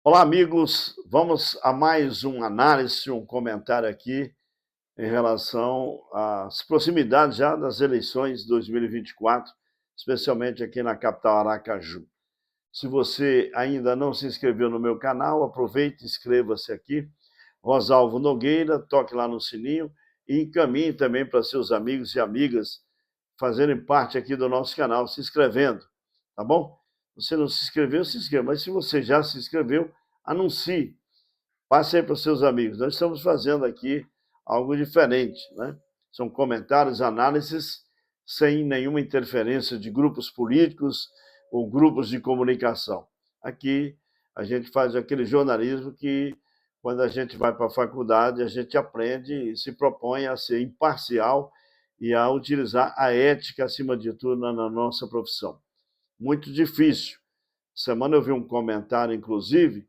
Olá, amigos. Vamos a mais uma análise, um comentário aqui em relação às proximidades já das eleições de 2024, especialmente aqui na capital Aracaju. Se você ainda não se inscreveu no meu canal, aproveite e inscreva-se aqui. Rosalvo Nogueira, toque lá no sininho e encaminhe também para seus amigos e amigas fazerem parte aqui do nosso canal, se inscrevendo, tá bom? Você não se inscreveu, se inscreva, mas se você já se inscreveu, anuncie, passe aí para os seus amigos. Nós estamos fazendo aqui algo diferente, né? São comentários, análises, sem nenhuma interferência de grupos políticos ou grupos de comunicação. Aqui a gente faz aquele jornalismo que, quando a gente vai para a faculdade, a gente aprende e se propõe a ser imparcial e a utilizar a ética, acima de tudo, na nossa profissão. Muito difícil. Semana eu vi um comentário, inclusive,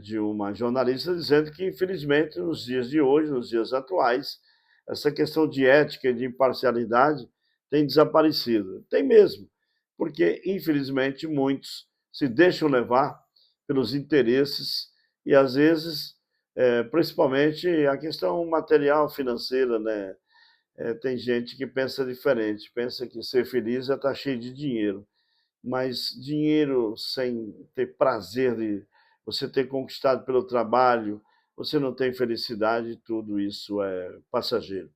de uma jornalista dizendo que, infelizmente, nos dias de hoje, nos dias atuais, essa questão de ética e de imparcialidade tem desaparecido. Tem mesmo, porque, infelizmente, muitos se deixam levar pelos interesses e, às vezes, principalmente a questão material, financeira, né? Tem gente que pensa diferente, pensa que ser feliz é estar cheio de dinheiro, mas dinheiro sem ter prazer de você ter conquistado pelo trabalho, você não tem felicidade, tudo isso é passageiro.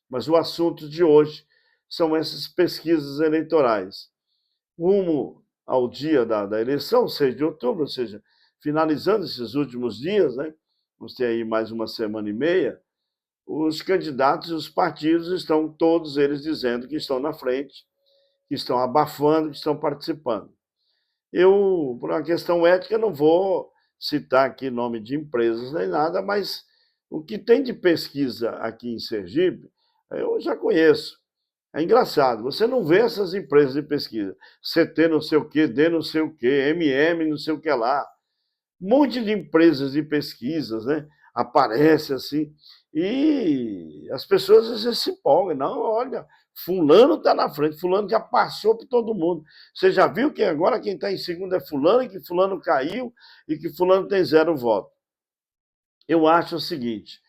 Mas o assunto de hoje são essas pesquisas eleitorais. Rumo ao dia da eleição, 6 de outubro, ou seja, finalizando esses últimos dias, né? Vamos ter aí mais uma semana e meia, os candidatos e os partidos estão todos eles dizendo que estão na frente, que estão abafando, que estão participando. Eu, por uma questão ética, não vou citar aqui nome de empresas nem nada, mas o que tem de pesquisa aqui em Sergipe, eu já conheço. É engraçado, você não vê essas empresas de pesquisa. CT não sei o quê, D não sei o quê, MM não sei o que lá. Um monte de empresas de pesquisas, né? Aparece assim, e as pessoas às vezes se empolgam. Não, olha, fulano está na frente, fulano já passou por todo mundo. Você já viu que agora quem está em segundo é fulano, e que fulano caiu, e que fulano tem 0 voto. Eu acho o seguinte,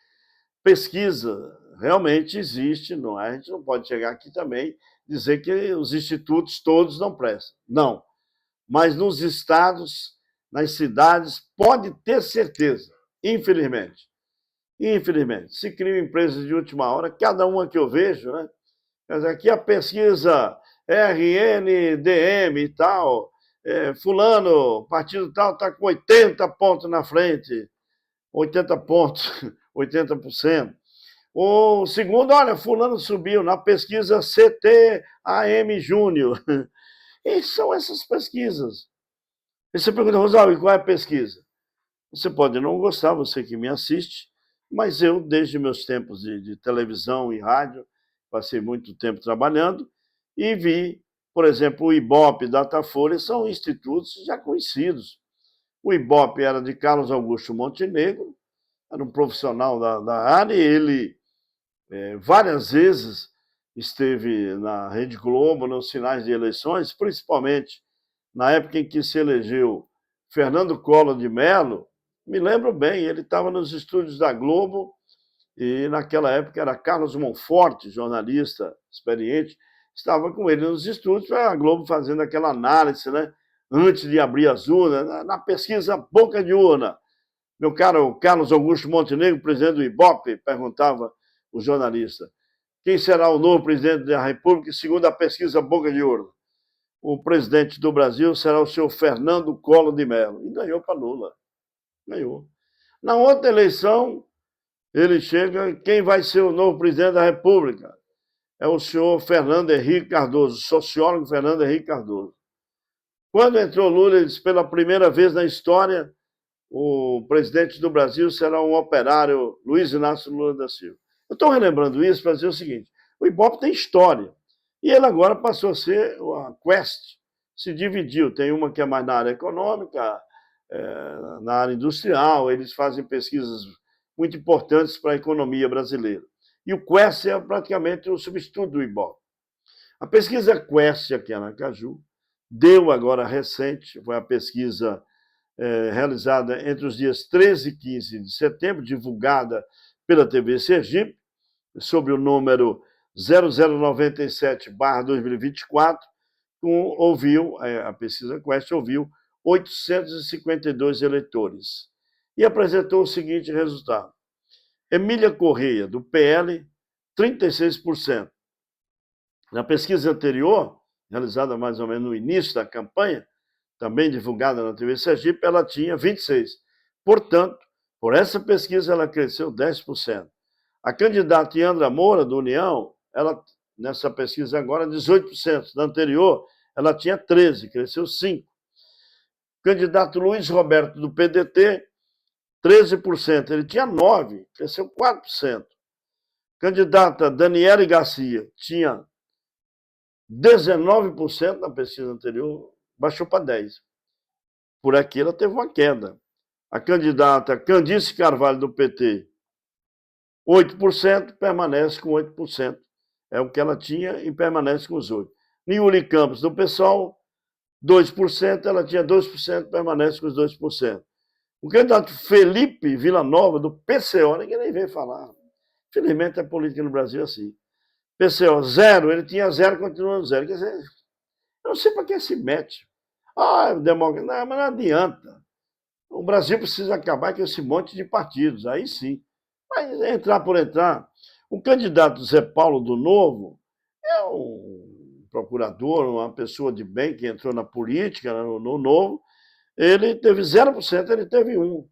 pesquisa realmente existe, não é? A gente não pode chegar aqui também e dizer que os institutos todos não prestam. Não, mas nos estados, nas cidades, pode ter certeza, infelizmente. Infelizmente, se criam empresas de última hora, cada uma que eu vejo, né? Mas aqui a pesquisa RNDM e tal, fulano, partido tal, está com 80 pontos na frente, 80 pontos, 80%. O segundo, olha, fulano subiu na pesquisa CTAM Júnior. E são essas pesquisas. E você pergunta, Rosalvo, qual é a pesquisa? Você pode não gostar, você que me assiste, mas eu, desde meus tempos de televisão e rádio, passei muito tempo trabalhando e vi, por exemplo, o Ibope e Datafolha são institutos já conhecidos. O Ibope era de Carlos Augusto Montenegro, era um profissional da área, e ele várias vezes esteve na Rede Globo, nos finais de eleições, principalmente na época em que se elegeu Fernando Collor de Mello. Me lembro bem, ele estava nos estúdios da Globo, e naquela época era Carlos Monforte, jornalista experiente, estava com ele nos estúdios, a Globo fazendo aquela análise, né? Antes de abrir as urnas, na pesquisa boca de urna. Meu caro Carlos Augusto Montenegro, presidente do Ibope, perguntava o jornalista, quem será o novo presidente da República segundo a pesquisa boca de urna? O presidente do Brasil será o senhor Fernando Collor de Mello. E ganhou para Lula. Ganhou. Na outra eleição, ele chega, quem vai ser o novo presidente da República? É o senhor Fernando Henrique Cardoso, sociólogo Fernando Henrique Cardoso. Quando entrou Lula, ele disse, pela primeira vez na história, o presidente do Brasil será um operário, Luiz Inácio Lula da Silva. Eu estou relembrando isso para dizer o seguinte, o Ibope tem história, e ele agora passou a ser a Quest, se dividiu, tem uma que é mais na área econômica, na área industrial, eles fazem pesquisas muito importantes para a economia brasileira. E o Quest é praticamente o substituto do Ibope. A pesquisa Quest aqui em Aracaju deu agora recente, foi a pesquisa realizada entre os dias 13 e 15 de setembro, divulgada pela TV Sergipe, sob o número 0097/2024, a pesquisa Quest ouviu 852 eleitores e apresentou o seguinte resultado. Emília Correia, do PL, 36%. Na pesquisa anterior, realizada mais ou menos no início da campanha, também divulgada na TV Sergipe, ela tinha 26%. Portanto, por essa pesquisa, ela cresceu 10%. A candidata Yandra Moura, do União, ela, nessa pesquisa agora, 18%. Na anterior, ela tinha 13%, cresceu 5%. O candidato Luiz Roberto, do PDT, 13%. Ele tinha 9%, cresceu 4%. Candidata Daniele Garcia tinha 19% na pesquisa anterior, baixou para 10%. Por aqui ela teve uma queda. A candidata Candice Carvalho, do PT, 8%, permanece com 8%. É o que ela tinha e permanece com os 8%. Niuli Campos, do PSOL, 2%, ela tinha 2%, permanece com os 2%. O candidato Felipe Villanova, do PCO, ninguém nem veio falar. Infelizmente, a política no Brasil é assim. PCO, 0, ele tinha 0, continua 0. Quer dizer, eu não sei para que se mete. Democrata, não, mas não adianta. O Brasil precisa acabar com esse monte de partidos, aí sim. Mas entrar por entrar. O candidato Zé Paulo do Novo é um procurador, uma pessoa de bem que entrou na política, no Novo. Ele teve 0%, ele teve 1%.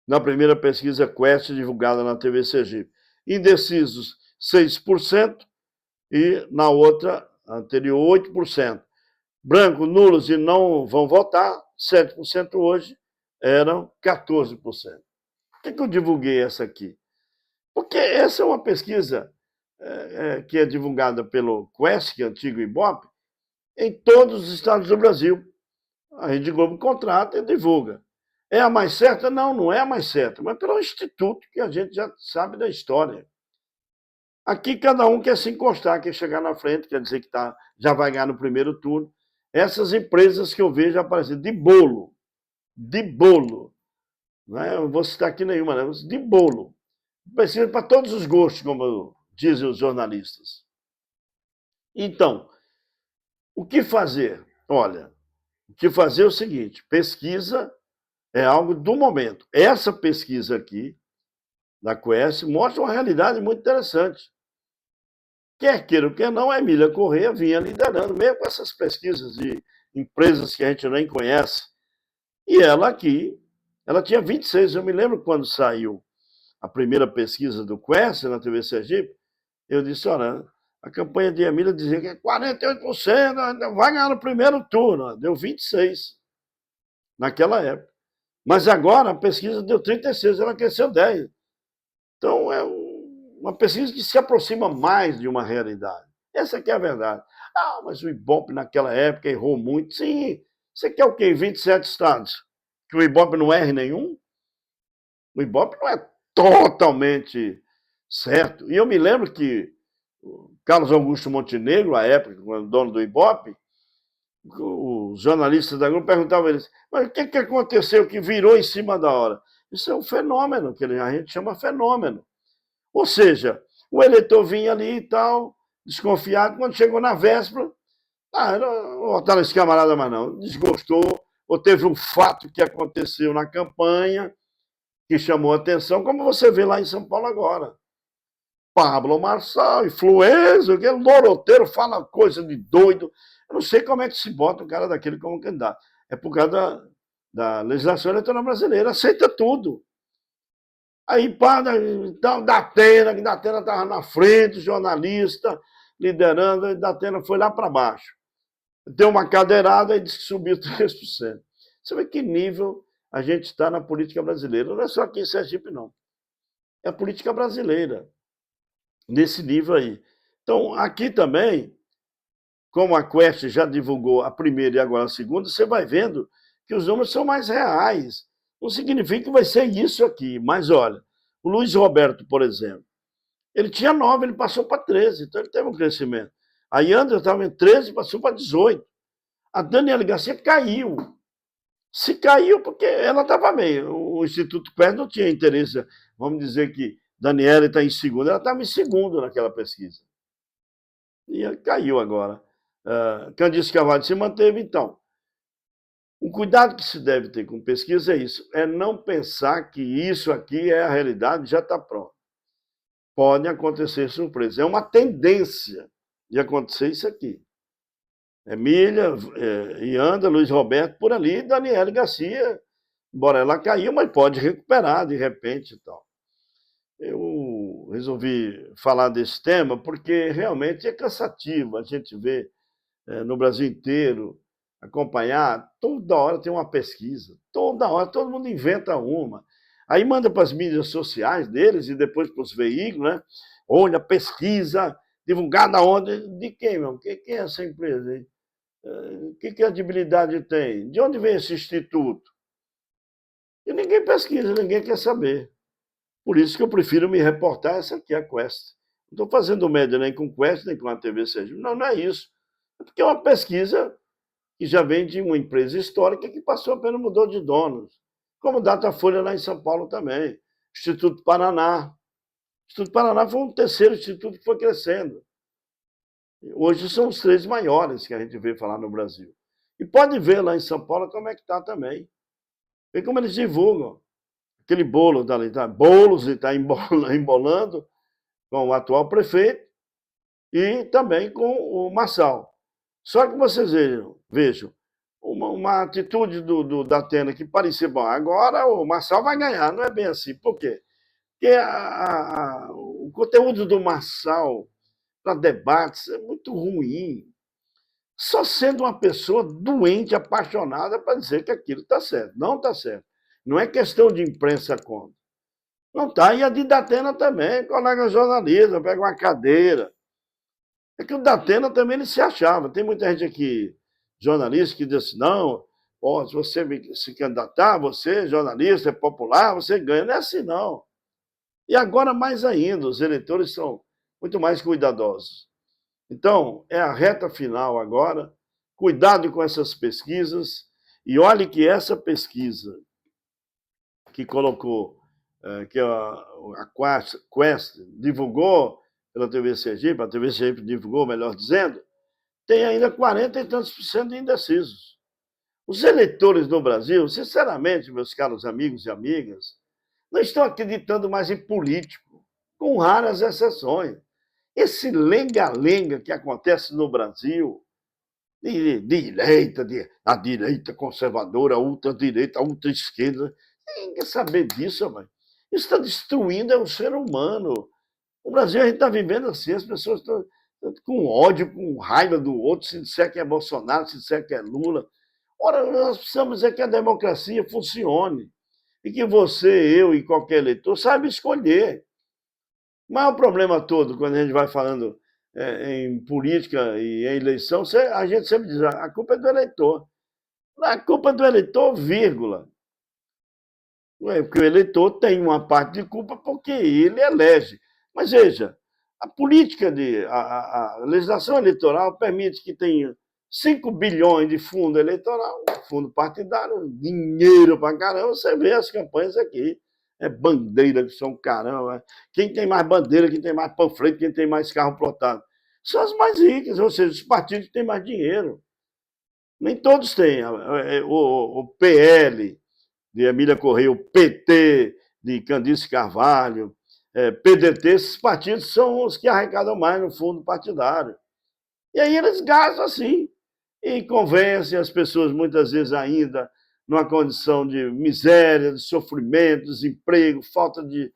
Na primeira pesquisa Quest, divulgada na TV Sergipe. Indecisos, 6%, e na outra, anterior, 8%. Branco, nulos e não vão votar, 7% hoje, eram 14%. Por que eu divulguei essa aqui? Porque essa é uma pesquisa que é divulgada pelo Quest, que é antigo Ibope, em todos os estados do Brasil. A Rede Globo contrata e divulga. É a mais certa? Não, não é a mais certa, mas pelo instituto, que a gente já sabe da história. Aqui cada um quer se encostar, quer chegar na frente, quer dizer que já vai ganhar no primeiro turno. Essas empresas que eu vejo aparecer de bolo, não é? Eu não vou citar aqui nenhuma, né? De bolo. Precisa para todos os gostos, como dizem os jornalistas. Então, o que fazer? Olha, o que fazer é o seguinte, pesquisa é algo do momento. Essa pesquisa aqui, da Quest, mostra uma realidade muito interessante. Quer queira, quer não, a Emília Correia vinha liderando, mesmo com essas pesquisas de empresas que a gente nem conhece. E ela aqui, ela tinha 26%. Eu me lembro quando saiu a primeira pesquisa do Quest na TV Sergipe, eu disse, olha, a campanha de Emília dizia que é 48%, vai ganhar no primeiro turno. Deu 26% naquela época. Mas agora a pesquisa deu 36%, ela cresceu 10%. Então, é uma pesquisa que se aproxima mais de uma realidade. Essa aqui é a verdade. Mas o Ibope naquela época errou muito. Sim, você quer o quê? 27 estados? Que o Ibope não erre nenhum? O Ibope não é totalmente certo. E eu me lembro que o Carlos Augusto Montenegro, à época, quando dono do Ibope, os jornalistas da Globo perguntavam a eles, mas o que aconteceu que virou em cima da hora? Isso é um fenômeno, que a gente chama fenômeno. Ou seja, o eleitor vinha ali e tal, desconfiado, quando chegou na véspera, não vou votar nesse camarada mais não, desgostou, ou teve um fato que aconteceu na campanha que chamou a atenção, como você vê lá em São Paulo agora. Pablo Marçal, influencer, aquele loroteiro, fala coisa de doido. Eu não sei como é que se bota um cara daquele como candidato. É por causa da legislação eleitoral brasileira, aceita tudo. Aí, então, Datena estava na frente, jornalista, liderando, e Datena foi lá para baixo. Deu uma cadeirada e disse que subiu 3%. Você vê que nível a gente está na política brasileira. Não é só aqui em Sergipe, não. É a política brasileira, nesse nível aí. Então, aqui também, como a Quest já divulgou a primeira e agora a segunda, você vai vendo que os números são mais reais. Não significa que vai ser isso aqui, mas olha, o Luiz Roberto, por exemplo, ele tinha 9, ele passou para 13, então ele teve um crescimento. A Yandra estava em 13, passou para 18. A Daniela Garcia caiu. Se caiu, porque ela estava bem. O Instituto Quest não tinha interesse. Vamos dizer que Daniela está em segundo, ela estava em segundo naquela pesquisa. E caiu agora. Candice Carvalho se manteve, então. O cuidado que se deve ter com pesquisa é isso, é não pensar que isso aqui é a realidade, já está pronto. Pode acontecer surpresa. É uma tendência de acontecer isso aqui. Emília, Ianda, Luiz Roberto, por ali, Daniela Garcia, embora ela caiu, mas pode recuperar de repente e tal. Eu resolvi falar desse tema porque realmente é cansativo a gente ver no Brasil inteiro, acompanhar, toda hora tem uma pesquisa, toda hora, todo mundo inventa uma. Aí manda para as mídias sociais deles e depois para os veículos, né? Olha, pesquisa divulgada onde? De quem, meu? Quem é essa empresa aí? Que credibilidade tem? De onde vem esse instituto? E ninguém pesquisa, ninguém quer saber. Por isso que eu prefiro me reportar, essa aqui é a Quest. Não estou fazendo média nem com Quest, nem com a TV Sergipe. Não, não é isso. É porque é uma pesquisa que já vem de uma empresa histórica que passou apenas mudou de donos. Como Datafolha lá em São Paulo também. Instituto Paraná. O Instituto Paraná foi um terceiro instituto que foi crescendo. Hoje são os três maiores que a gente vê falar no Brasil. E pode ver lá em São Paulo como é que está também. Vê como eles divulgam. Aquele bolo dali, tá? Boulos está embolando com o atual prefeito e também com o Marçal. Só que vocês vejam uma atitude da Atena que parecia, bom, agora o Marçal vai ganhar, não é bem assim. Por quê? Porque o conteúdo do Marçal para debates é muito ruim. Só sendo uma pessoa doente, apaixonada, para dizer que aquilo está certo. Não está certo. Não é questão de imprensa contra. Não está. E a de Datena também, colega jornalista, pega uma cadeira. É que o Datena também ele se achava. Tem muita gente aqui, jornalista, que diz assim, não, ó, se você se candidatar, você, jornalista, é popular, você ganha. Não é assim, não. E agora mais ainda, os eleitores são muito mais cuidadosos. Então, é a reta final agora. Cuidado com essas pesquisas. E olhe que essa pesquisa que colocou, que a Quest divulgou pela TV Sergipe, a TV Sergipe divulgou, melhor dizendo, tem ainda 40 e tantos por cento de indecisos. Os eleitores no Brasil, sinceramente, meus caros amigos e amigas, não estão acreditando mais em político, com raras exceções. Esse lenga-lenga que acontece no Brasil, a direita conservadora, a ultradireita, a ultra-esquerda, ninguém quer saber disso, mãe. Isso está destruindo o ser humano. O Brasil, a gente está vivendo assim, as pessoas estão com ódio, com raiva do outro, se disser que é Bolsonaro, se disser que é Lula. Ora, nós precisamos é que a democracia funcione e que você, eu e qualquer eleitor saiba escolher. O maior problema todo, quando a gente vai falando em política e em eleição, a gente sempre diz, a culpa é do eleitor. A culpa é do eleitor, vírgula. Porque o eleitor tem uma parte de culpa porque ele elege. Mas veja, a política a legislação eleitoral permite que tenha 5 bilhões de fundo eleitoral, fundo partidário, dinheiro para caramba. Você vê as campanhas aqui. É bandeira que são caramba. Quem tem mais bandeira, quem tem mais panfleto, quem tem mais carro plotado. São as mais ricas, ou seja, os partidos que têm mais dinheiro. Nem todos têm. O PL, de Emília Correia, o PT, de Candice Carvalho, PDT, esses partidos são os que arrecadam mais no fundo partidário. E aí eles gastam assim, e convencem as pessoas, muitas vezes ainda, numa condição de miséria, de sofrimento, desemprego, falta de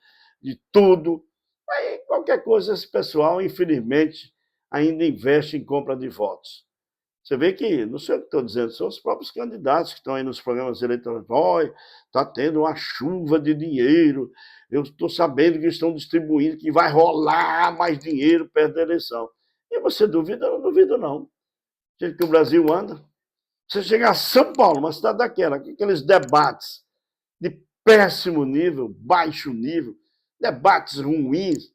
tudo. Aí qualquer coisa, esse pessoal, infelizmente, ainda investe em compra de votos. Você vê que, não sei o que estou dizendo, são os próprios candidatos que estão aí nos programas eleitorais. Olha, está tendo uma chuva de dinheiro, eu estou sabendo que estão distribuindo, que vai rolar mais dinheiro perto da eleição. E você duvida? Eu não duvido, não. Do jeito que o Brasil anda. Você chegar a São Paulo, uma cidade daquela, com aqueles debates de péssimo nível, baixo nível, debates ruins.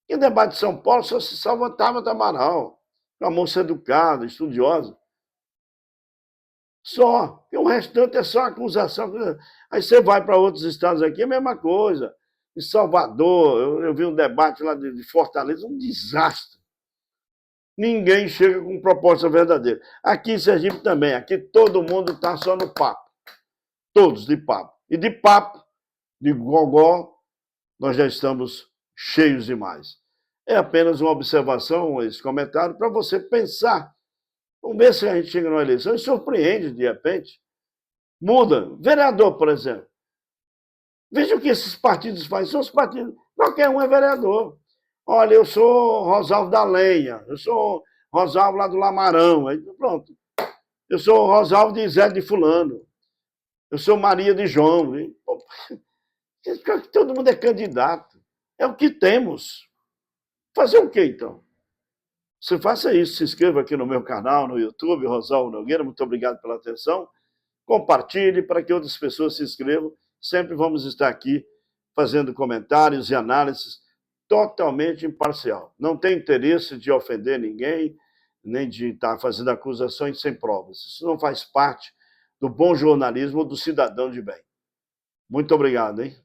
E o debate de São Paulo só se salva Tabata Amaral, uma moça educada, estudiosa. Só. E o restante é só acusação. Aí você vai para outros estados aqui, é a mesma coisa. Em Salvador, eu vi um debate lá de Fortaleza, um desastre. Ninguém chega com proposta verdadeira. Aqui em Sergipe também, aqui todo mundo está só no papo. Todos de papo. E de papo, de gogó, nós já estamos cheios demais. É apenas uma observação, esse comentário, para você pensar. Vamos ver se a gente chega numa eleição e surpreende de repente. Muda. Vereador, por exemplo. Veja o que esses partidos fazem. São os partidos. Qualquer um é vereador. Olha, eu sou Rosalvo da Lenha, eu sou Rosalvo lá do Lamarão. Aí pronto. Eu sou Rosalvo de Zé de Fulano. Eu sou Maria de João. Todo mundo é candidato. É o que temos. Fazer o quê, então? Você faça isso, se inscreva aqui no meu canal, no YouTube, Rosalvo Nogueira. Muito obrigado pela atenção. Compartilhe para que outras pessoas se inscrevam. Sempre vamos estar aqui fazendo comentários e análises totalmente imparcial. Não tem interesse de ofender ninguém, nem de estar fazendo acusações sem provas. Isso não faz parte do bom jornalismo ou do cidadão de bem. Muito obrigado, hein?